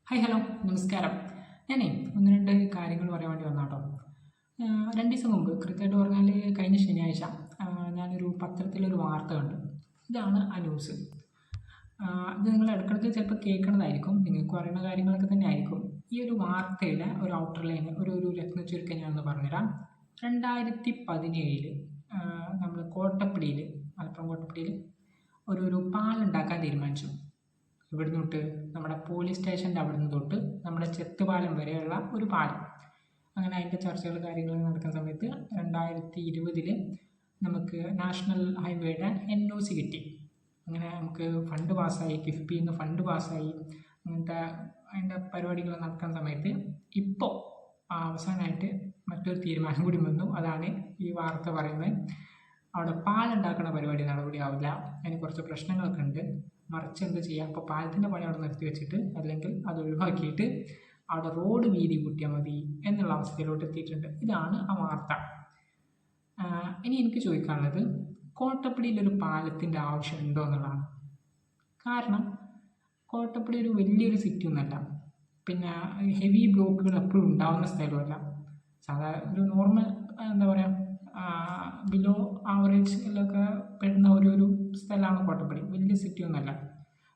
Hi hello നമസ്കാരം. ഞാനേ ഒന്ന് രണ്ട് കാര്യങ്ങൾ പറയാൻ വേണ്ടി വന്നാട്ടോ. 2 ദിവസം മുമ്പ് കൃത്യമായിട്ട് പറഞ്ഞാൽ കഴിഞ്ഞ ശനിയാഴ്ച ഞാനൊരു പത്രത്തിലൊരു വാർത്ത കണ്ടു. ഇതാണ് ആ ന്യൂസ്. ഇത് നിങ്ങൾ ഇടയ്ക്കിടയ്ക്ക് ചിലപ്പോൾ കേൾക്കണതായിരിക്കും. നിങ്ങൾക്കും അറിയുന്ന കാര്യങ്ങളൊക്കെ തന്നെ ആയിരിക്കും. ഈ ഒരു വാർത്തയുടെ ഒരു ഔട്ടർ ലൈൻ ഒരു രത്നച്ചുരുക്കം ഞാനൊന്ന് പറഞ്ഞുതരാം. 2017 നമ്മൾ കോട്ടപ്പടിയിൽ, മലപ്പുറം കോട്ടപ്പടിയിൽ ഒരു പാലുണ്ടാക്കാൻ തീരുമാനിച്ചു. ഇവിടുന്ന് തൊട്ട് നമ്മുടെ പോലീസ് സ്റ്റേഷൻ്റെ അവിടുന്ന് തൊട്ട് നമ്മുടെ ചെത്തുപാലം വരെയുള്ള ഒരു പാലം. അങ്ങനെ അതിൻ്റെ ചർച്ചകൾ കാര്യങ്ങൾ നടക്കുന്ന സമയത്ത് 2020 നമുക്ക് നാഷണൽ ഹൈവേയുടെ NOC കിട്ടി. അങ്ങനെ നമുക്ക് ഫണ്ട് പാസ്സായി, കിഫ്ബിയിൽ നിന്ന് ഫണ്ട് പാസ്സായി. അങ്ങനത്തെ അതിൻ്റെ പരിപാടികൾ നടക്കുന്ന സമയത്ത് ഇപ്പോൾ അവസാനമായിട്ട് മറ്റൊരു തീരുമാനം കൂടി വന്നു. അതാണ് ഈ വാർത്ത പറയുന്നത്. അവിടെ പാലുണ്ടാക്കുന്ന പരിപാടി നടപടിയാവില്ല, അതിന് കുറച്ച് പ്രശ്നങ്ങളൊക്കെ ഉണ്ട്. മറിച്ച് എന്ത് ചെയ്യാം, അപ്പോൾ പാലത്തിൻ്റെ പണി അവിടെ നിർത്തി വെച്ചിട്ട് അല്ലെങ്കിൽ അത് ഒഴിവാക്കിയിട്ട് അവിടെ റോഡ് വീതി കൂട്ടിയാൽ മതി എന്നുള്ള അവസ്ഥയിലോട്ട് എത്തിയിട്ടുണ്ട്. ഇതാണ് ആ വാർത്ത. ഇനി എനിക്ക് ചോദിക്കാനുള്ളത്, കോട്ടപ്പടിയിലൊരു പാലത്തിൻ്റെ ആവശ്യമുണ്ടോ എന്നുള്ളതാണ്. കാരണം കോട്ടപ്പടി ഒരു വലിയൊരു സിറ്റി ഒന്നല്ല, പിന്നെ ഹെവി ബ്ലോക്കുകൾ എപ്പോഴും ഉണ്ടാവുന്ന സ്ഥലമല്ല. സാധാരണ ഒരു നോർമൽ എന്താ പറയുക, ബിലോ ആവറേജിലൊക്കെ പെടുന്ന ഒരു സ്ഥലമാണ് കോട്ടപ്പടി. വലിയ സിറ്റി ഒന്നല്ല.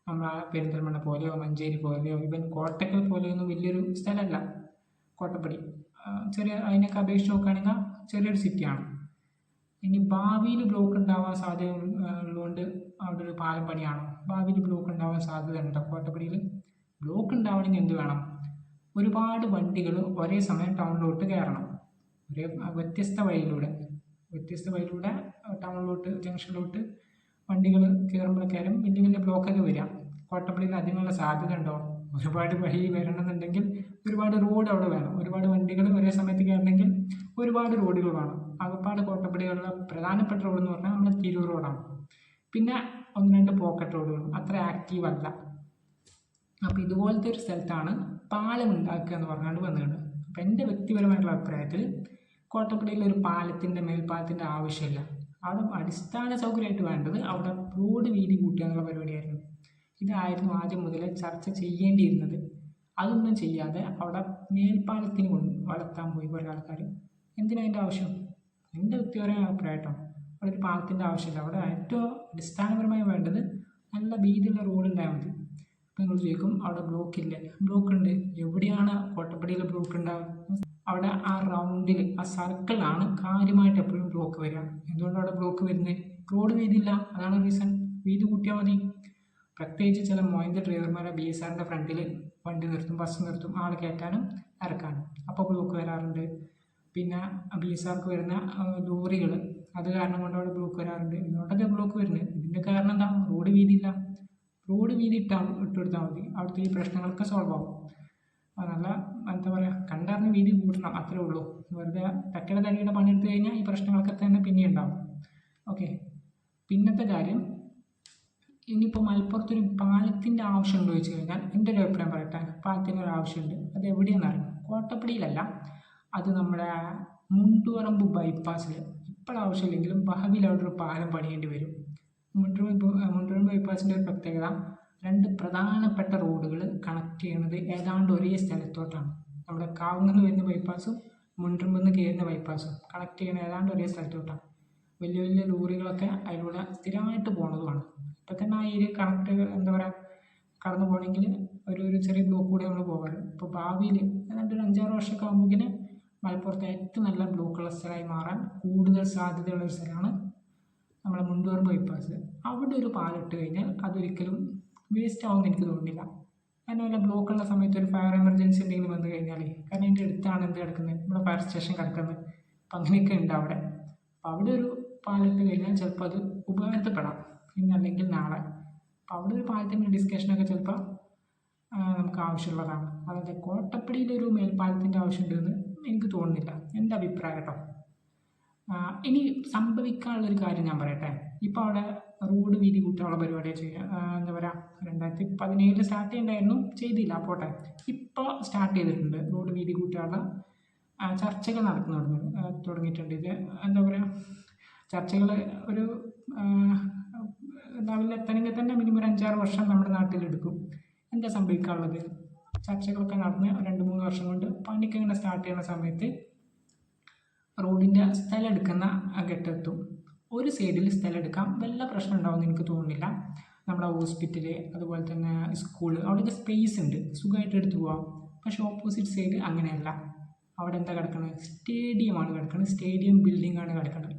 നമ്മളെ പെരിന്തൽമണ്ണ പോലെയോ മഞ്ചേരി പോലെയോ ഈവൻ കോട്ടക്കൽ പോലെയൊന്നും വലിയൊരു സ്ഥലമല്ല കോട്ടപ്പടി. ചെറിയ അതിനൊക്കെ അപേക്ഷിച്ച് നോക്കുകയാണെങ്കിൽ ചെറിയൊരു സിറ്റിയാണ്. ഇനി ഭാവിയിൽ ബ്ലോക്ക് ഉണ്ടാവാൻ സാധ്യത ഉള്ളതുകൊണ്ട് അവിടെ ഒരു പാലം പണിയാണോ? ഭാവിയിൽ ബ്ലോക്ക് ഉണ്ടാവാൻ സാധ്യത ഉണ്ടോ കോട്ടപ്പടിയിൽ? ബ്ലോക്ക് ഉണ്ടാവണമെങ്കിൽ എന്ത് വേണം? ഒരുപാട് വണ്ടികൾ ഒരേ സമയം ടൗണിലോട്ട് കയറണം. വ്യത്യസ്ത വഴിയിലൂടെ ടൗണിലോട്ട് ജംഗ്ഷനിലോട്ട് വണ്ടികൾ കയറുമ്പോഴേക്കാരും വലിയ വലിയ ബ്ലോക്കൊക്കെ വരാം. കോട്ടപ്പടിയിൽ അതിനുള്ള സാധ്യത ഉണ്ടോ? ഒരുപാട് വഴി വരണമെന്നുണ്ടെങ്കിൽ ഒരുപാട് റോഡ് അവിടെ വേണം. ഒരുപാട് വണ്ടികൾ ഒരേ സമയത്ത് കയറണമെങ്കിൽ ഒരുപാട് റോഡുകൾ വേണം. ആകപ്പാട് കോട്ടപ്പടിയുള്ള പ്രധാനപ്പെട്ട റോഡ് എന്ന് പറഞ്ഞാൽ നമ്മുടെ തിരൂർ റോഡാണ്. പിന്നെ ഒന്ന് രണ്ട് പോക്കറ്റ് റോഡുകളും അത്ര ആക്റ്റീവ് അല്ല. അപ്പോൾ ഇതുപോലത്തെ ഒരു സ്ഥലത്താണ് പാലം ഉണ്ടാക്കുക എന്ന് പറഞ്ഞുകൊണ്ട് വന്നിട്ടുണ്ട്. അപ്പോൾ എൻ്റെ വ്യക്തിപരമായിട്ടുള്ള അഭിപ്രായത്തിൽ കോട്ടപ്പടിയിൽ ഒരു മേൽപ്പാലത്തിൻ്റെ ആവശ്യമില്ല. അവിടെ അടിസ്ഥാന സൗകര്യമായിട്ട് വേണ്ടത് അവിടെ റോഡ് വീതി കൂട്ടുക എന്നുള്ള പരിപാടിയായിരുന്നു. ഇതായിരുന്നു ആദ്യം മുതലേ ചർച്ച ചെയ്യേണ്ടിയിരുന്നത്. അതൊന്നും ചെയ്യാതെ അവിടെ മേൽപ്പാലത്തിന് വളർത്താൻ പോയി കുറേ ആൾക്കാർ. എന്തിനതിൻ്റെ ആവശ്യം? എൻ്റെ വ്യക്തിപരമായ അഭിപ്രായം അവിടെ ഒരു പാലത്തിൻ്റെ ആവശ്യമില്ല. അവിടെ ഏറ്റവും അടിസ്ഥാനപരമായി വേണ്ടത് നല്ല വീതിയുള്ള റോഡ് ഉണ്ടായാൽ മതി. അപ്പോൾ നിങ്ങൾ ചോദിക്കും, അവിടെ ബ്ലോക്ക് ഇല്ലേ? ബ്ലോക്ക് ഉണ്ട്. എവിടെയാണ് കോട്ടപ്പടിയിൽ ബ്ലോക്ക് ഉണ്ടാവുക? അവിടെ ആ റൗണ്ടിൽ, ആ സർക്കിളാണ് കാര്യമായിട്ട് എപ്പോഴും ബ്ലോക്ക് വരിക. എന്തുകൊണ്ടാണ് അവിടെ ബ്ലോക്ക് വരുന്നത്? റോഡ് വീതിയില്ല, അതാണ് റീസൺ. വീതി കൂട്ടിയാൽ മതി. പ്രത്യേകിച്ച് ചില മോയിൻ്റെ ഡ്രൈവർമാരെ BSRൻ്റെ ഫ്രണ്ടിൽ വണ്ടി നിർത്തും, ബസ് നിർത്തും, ആൾ കയറ്റാനും ഇറക്കാനും. അപ്പോൾ ബ്ലോക്ക് വരാറുണ്ട്. പിന്നെ BSRക്ക് വരുന്ന ലോറികൾ, അത് കാരണം കൊണ്ട് അവിടെ ബ്ലോക്ക് വരാറുണ്ട്. ഇങ്ങോട്ടൊക്കെ ബ്ലോക്ക് വരുന്നത് ഇതിൻ്റെ കാരണം എന്താ? റോഡ് വീതിയില്ല. റോഡ് വീതി ഇട്ടുകൊടുത്താൽ മതി, അവിടുത്തെ ഈ പ്രശ്നങ്ങളൊക്കെ സോൾവ് ആവും. നല്ല എന്താ പറയുക, കണ്ടറിഞ്ഞ് വീതി കൂട്ടണം, അത്രേ ഉള്ളൂ. വെറുതെ തക്കയുടെ തരിയുടെ പണിയെടുത്ത് കഴിഞ്ഞാൽ ഈ പ്രശ്നങ്ങളൊക്കെ തന്നെ പിന്നെ ഉണ്ടാവും. ഓക്കെ. പിന്നത്തെ കാര്യം, ഇനിയിപ്പോൾ മലപ്പുറത്തൊരു പാലത്തിൻ്റെ ആവശ്യമുണ്ടോ ചോദിച്ചു കഴിഞ്ഞാൽ എൻ്റെ ഒരു അഭിപ്രായം പറയട്ടെ, പാലത്തിൻ്റെ ഒരു ആവശ്യമുണ്ട്. അത് എവിടെയാണെന്ന് അറിയാം, കോട്ടപ്പടിയിലല്ല. അത് നമ്മുടെ മുണ്ടുപറമ്പ് ബൈപ്പാസിൽ. ഇപ്പോഴാവശ്യമില്ലെങ്കിലും ഭാവിയിൽ അവിടെ ഒരു പാലം പണിയേണ്ടി വരും. മുണ്ടുപറമ്പ് ബൈപ്പാസിൻ്റെ ഒരു പ്രത്യേകത, രണ്ട് പ്രധാനപ്പെട്ട റോഡുകൾ കണക്ട് ചെയ്യുന്നത് ഏതാണ്ട് ഒരേ സ്ഥലത്തോട്ടാണ്. നമ്മുടെ കാവുങ്ങന്ന് വരുന്ന ബൈപ്പാസും മുണ്ടുപറമ്പിൽ നിന്ന് കയറുന്ന ബൈപ്പാസും കണക്ട് ചെയ്യുന്ന ഏതാണ്ട് ഒരേ സ്ഥലത്തോട്ടാണ്. വലിയ വലിയ ലോറികളൊക്കെ അതിലൂടെ സ്ഥിരമായിട്ട് പോണതുമാണ്. ഇപ്പം തന്നെ ആ ഏരിയ എന്താ പറയുക, കടന്നു പോകണമെങ്കിൽ ഒരു ചെറിയ ബ്ലോക്ക് കൂടെ നമ്മൾ പോകാറ്. ഇപ്പോൾ ഭാവിയിൽ ഏതാണ്ട് ഒരു 5-6 വർഷമൊക്കെ ആകുമ്പോഴേക്കിന് മലപ്പുറത്ത് ഏറ്റവും നല്ല ബ്ലോക്കുള്ള സ്ഥലമായി മാറാൻ കൂടുതൽ സാധ്യതയുള്ള ഒരു സ്ഥലമാണ് നമ്മുടെ മുണ്ടുപറമ്പ് ബൈപ്പാസ്. അവിടെ ഒരു പാലിട്ട് കഴിഞ്ഞാൽ അതൊരിക്കലും വേസ്റ്റ് ആവുമെന്ന് എനിക്ക് തോന്നുന്നില്ല. കാരണം വല്ല ബ്ലോക്കുള്ള സമയത്ത് ഒരു ഫയർ എമർജൻസി എന്തെങ്കിലും വന്നു കഴിഞ്ഞാൽ, കാരണം അതിൻ്റെ അടുത്താണ് എന്ത് കിടക്കുന്നത്, നമ്മുടെ ഫയർ സ്റ്റേഷൻ കിടക്കുന്നത്. അപ്പം അങ്ങനെയൊക്കെ ഉണ്ട് അവിടെ. അപ്പോൾ അവിടെ ഒരു പാലിട്ട് കഴിഞ്ഞാൽ ചിലപ്പോൾ അത് ഉപകാരപ്പെടാം, ഇന്നല്ലെങ്കിൽ നാളെ. അപ്പോൾ അവിടെ ഒരു പാലത്തിൻ്റെ ഡിസ്കഷനൊക്കെ ചിലപ്പോൾ നമുക്ക് ആവശ്യമുള്ളതാണ്. അതായത് കോട്ടപ്പടിയിലൊരു മേൽപ്പാലത്തിൻ്റെ ആവശ്യമുണ്ടെന്ന് എനിക്ക് തോന്നുന്നില്ല, എൻ്റെ അഭിപ്രായം കേട്ടോ. ഇനി സംഭവിക്കാനുള്ളൊരു കാര്യം ഞാൻ പറയട്ടെ. ഇപ്പോൾ അവിടെ റോഡ് വീതി കൂട്ടാനുള്ള പരിപാടിയാണ് ചെയ്യുക. എന്താ പറയുക, 2017 സ്റ്റാർട്ട് ചെയ്യണ്ടായിരുന്നു, ചെയ്തില്ല, പോട്ടെ. ഇപ്പോൾ സ്റ്റാർട്ട് ചെയ്തിട്ടുണ്ട് റോഡ് വീതി കൂട്ടാനുള്ള ചർച്ചകൾ തുടങ്ങിയിട്ടുണ്ട്. ഇത് എന്താ പറയുക, ചർച്ചകൾ ഒരു ലെവലിൽ എത്തണമെങ്കിൽ തന്നെ മിനിമം ഒരു 5-6 വർഷം നമ്മുടെ നാട്ടിലെടുക്കും. എന്താ സംഭവിക്കാനുള്ളത്? ചർച്ചകളൊക്കെ നടന്ന് 2-3 വർഷം കൊണ്ട് പണിക്ക് ഇങ്ങനെ സ്റ്റാർട്ട് ചെയ്യുന്ന സമയത്ത് റോഡിൻ്റെ സ്ഥലം എടുക്കുന്ന ഘട്ടമെത്തും. ഒരു സൈഡിൽ സ്ഥലം എടുക്കാം, വല്ല പ്രശ്നം ഉണ്ടാവുമെന്ന് എനിക്ക് തോന്നുന്നില്ല. നമ്മുടെ ഹോസ്പിറ്റല് അതുപോലെ തന്നെ സ്കൂള് അവിടെയൊക്കെ സ്പേസ് ഉണ്ട്, സുഖമായിട്ട് എടുത്തു പോവാം. പക്ഷേ ഓപ്പോസിറ്റ് സൈഡ് അങ്ങനെയല്ല. അവിടെ എന്താ കിടക്കുന്നത്? സ്റ്റേഡിയമാണ് കിടക്കുന്നത്, സ്റ്റേഡിയം ബിൽഡിംഗ് ആണ് കിടക്കുന്നത്.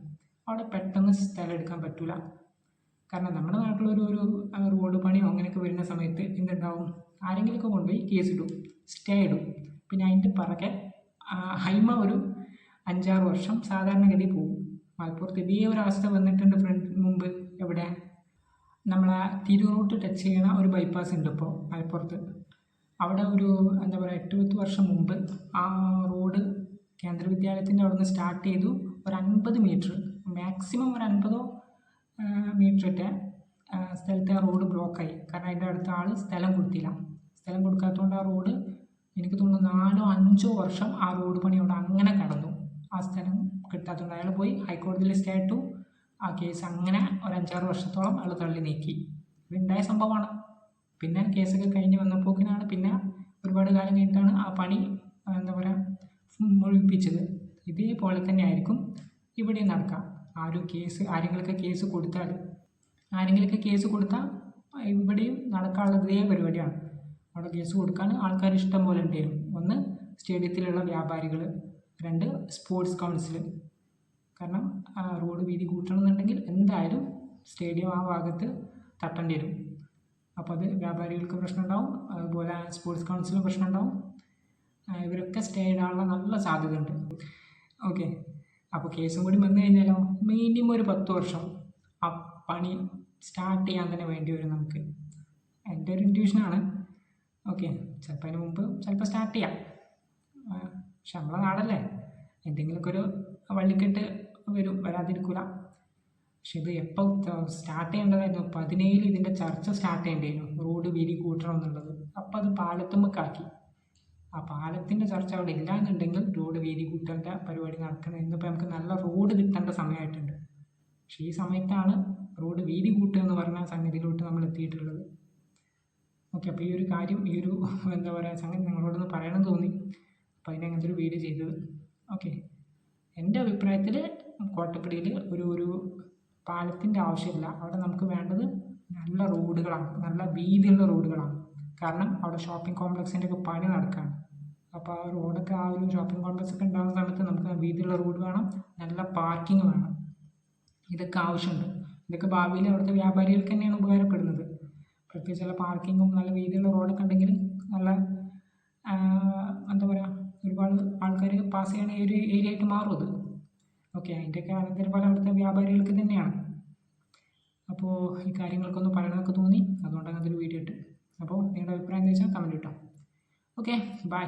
അവിടെ പെട്ടെന്ന് സ്ഥലം എടുക്കാൻ പറ്റില്ല. കാരണം നമ്മുടെ നാട്ടിലൊരു റോഡ് പണിയോ അങ്ങനെയൊക്കെ വരുന്ന സമയത്ത് എന്തുണ്ടാവും, ആരെങ്കിലുമൊക്കെ കൊണ്ടുപോയി കേസിടും, സ്റ്റേ ഇടും. പിന്നെ അതിൻ്റെ പിറകെ ഹൈമ ഒരു 5-6 വർഷം സാധാരണഗതി പോകും. മലപ്പുറത്ത് ഇതേ ഒരു അവസ്ഥ വന്നിട്ടുണ്ട് മുമ്പ്. എവിടെ? നമ്മളെ തിരൂർ ടച്ച് ചെയ്യണ ഒരു ബൈപ്പാസ് ഉണ്ട് ഇപ്പോൾ മലപ്പുറത്ത്. അവിടെ ഒരു എന്താ പറയുക 8-10 വർഷം മുമ്പ് ആ റോഡ് കേന്ദ്ര വിദ്യാലയത്തിൻ്റെ അവിടെ നിന്ന് സ്റ്റാർട്ട് ചെയ്തു ഒരു 50 മീറ്റർ, മാക്സിമം ഒരു 50 മീറ്ററിൻ്റെ സ്ഥലത്ത് ആ റോഡ് ബ്ലോക്കായി. കാരണം അതിൻ്റെ അടുത്ത ആൾ സ്ഥലം കൊടുത്തില്ല. സ്ഥലം കൊടുക്കാത്തതുകൊണ്ട് ആ റോഡ് എനിക്ക് തോന്നുന്നു 4-5 വർഷം ആ റോഡ് പണി അവിടെ അങ്ങനെ കടന്നു. ആ സ്ഥലം കിട്ടാത്തതുകൊണ്ട് അയാൾ പോയി ഹൈക്കോടതിയിൽ സ്റ്റേ ഇട്ടു. ആ കേസ് അങ്ങനെ ഒരു 5-6 വർഷത്തോളം അയാൾ തള്ളി നീക്കി. ഇതുണ്ടായ സംഭവമാണ്. പിന്നെ കേസൊക്കെ കഴിഞ്ഞ് വന്നപ്പോക്കിനാണ് പിന്നെ ഒരുപാട് കാലം കഴിഞ്ഞിട്ടാണ് ആ പണി എന്താ പറയുക മുഴുവിപ്പിച്ചത്. ഇതേപോലെ തന്നെ ആയിരിക്കും ഇവിടെ നടക്കാം. ആരെങ്കിലൊക്കെ കേസ് കൊടുത്താൽ ഇവിടെയും നടക്കാനുള്ളത് ഇതേ പരിപാടിയാണ്. അവിടെ കേസ് കൊടുക്കാൻ ആൾക്കാർ ഇഷ്ടം പോലെ ഉണ്ടായിരുന്നു. ഒന്ന് സ്റ്റേഡിയത്തിലുള്ള വ്യാപാരികൾ, 2 സ്പോർട്സ് കൗൺസിൽ. കാരണം റോഡ് വീതി കൂട്ടണമെന്നുണ്ടെങ്കിൽ എന്തായാലും സ്റ്റേഡിയം ആ ഭാഗത്ത് തട്ടേണ്ടി വരും. അപ്പോൾ അത് വ്യാപാരികൾക്ക് പ്രശ്നം ഉണ്ടാവും, അതുപോലെ സ്പോർട്സ് കൗൺസിലും പ്രശ്നം ഉണ്ടാവും. ഇവരൊക്കെ സ്റ്റേ ഇടാനുള്ള നല്ല സാധ്യതയുണ്ട്. ഓക്കെ, അപ്പോൾ കേസും കൂടി വന്നു കഴിഞ്ഞാലോ മിനിമം ഒരു 10 വർഷം ആ പണി സ്റ്റാർട്ട് ചെയ്യാൻ തന്നെ വേണ്ടി വരും നമുക്ക്. എൻ്റെ ഒരു ഇൻറ്റ്യൂഷനാണ്. ഓക്കെ, ചിലപ്പോൾ അതിന് മുമ്പ് ചിലപ്പോൾ സ്റ്റാർട്ട് ചെയ്യാം. പക്ഷെ നമ്മളെ നാടല്ലേ, എന്തെങ്കിലുമൊക്കെ ഒരു വള്ളിക്കെട്ട് വരാതിരിക്കില്ല. പക്ഷെ ഇത് എപ്പോൾ സ്റ്റാർട്ട് ചെയ്യേണ്ടതായിരുന്നു? 2017 ഇതിൻ്റെ ചർച്ച സ്റ്റാർട്ട് ചെയ്യേണ്ടിയിരുന്നു, റോഡ് വീതി കൂട്ടണം എന്നുള്ളത്. അപ്പോൾ അത് പാലത്തുമ്മക്കാക്കി. ആ പാലത്തിൻ്റെ ചർച്ച അവിടെ ഇല്ല എന്നുണ്ടെങ്കിൽ റോഡ് വീതി കൂട്ടേണ്ട പരിപാടി നടക്കുന്നത്. ഇന്നിപ്പോൾ നമുക്ക് നല്ല റോഡ് കിട്ടേണ്ട സമയമായിട്ടുണ്ട്. പക്ഷേ ഈ സമയത്താണ് റോഡ് വീതി കൂട്ടുക എന്ന് പറഞ്ഞ സംഗതിയിലോട്ട് നമ്മൾ എത്തിയിട്ടുള്ളത്. ഓക്കെ, അപ്പോൾ ഈ ഒരു കാര്യം, ഈ ഒരു എന്താ പറയുക സംഗതി നിങ്ങളോടൊന്ന് പറയണം തോന്നി. അപ്പോൾ അതിന് അങ്ങനത്തെ ഒരു വീഡിയോ ചെയ്തത്. ഓക്കെ, എൻ്റെ അഭിപ്രായത്തിൽ കോട്ടപ്പടിയിൽ ഒരു പാലത്തിൻ്റെ ആവശ്യമില്ല. അവിടെ നമുക്ക് വേണ്ടത് നല്ല റോഡുകളാണ്, നല്ല വീതിയുള്ള റോഡുകളാണ്. കാരണം അവിടെ ഷോപ്പിംഗ് കോംപ്ലക്സിൻ്റെ ഒക്കെ പണി നടക്കുകയാണ്. അപ്പോൾ ആ റോഡൊക്കെ, ആ ഒരു ഷോപ്പിംഗ് കോംപ്ലക്സ് ഒക്കെ ഉണ്ടാകുന്ന സമയത്ത് നമുക്ക് വീതിയുള്ള റോഡ് വേണം, നല്ല പാർക്കിംഗ് വേണം. ഇതൊക്കെ ആവശ്യമുണ്ട്. ഇതൊക്കെ ഭാവിയിൽ അവിടുത്തെ വ്യാപാരികൾക്ക് തന്നെയാണ് ഉപകാരപ്പെടുന്നത്. പ്രത്യേകിച്ച് നല്ല പാർക്കിങ്ങും നല്ല വീതിയുള്ള റോഡൊക്കെ ഉണ്ടെങ്കിൽ നല്ല എന്താ പറയുക ഒരുപാട് ആൾക്കാർ പാസ് ചെയ്യണ ഒരു ഏരിയ ആയിട്ട് മാറും അത്. ഓക്കെ, അതിൻ്റെയൊക്കെ അനന്തരഫലം അവിടുത്തെ വ്യാപാരികൾക്ക് തന്നെയാണ്. അപ്പോൾ ഈ കാര്യങ്ങൾക്കൊന്ന് പറയണമെന്നൊക്കെ തോന്നി, അതുകൊണ്ടാണ് അതൊരു വീഡിയോ ഇട്ട്. അപ്പോൾ നിങ്ങളുടെ അഭിപ്രായം എന്താ വെച്ചാൽ കമൻറ്റ് ഇട്ടോ. Okay, by.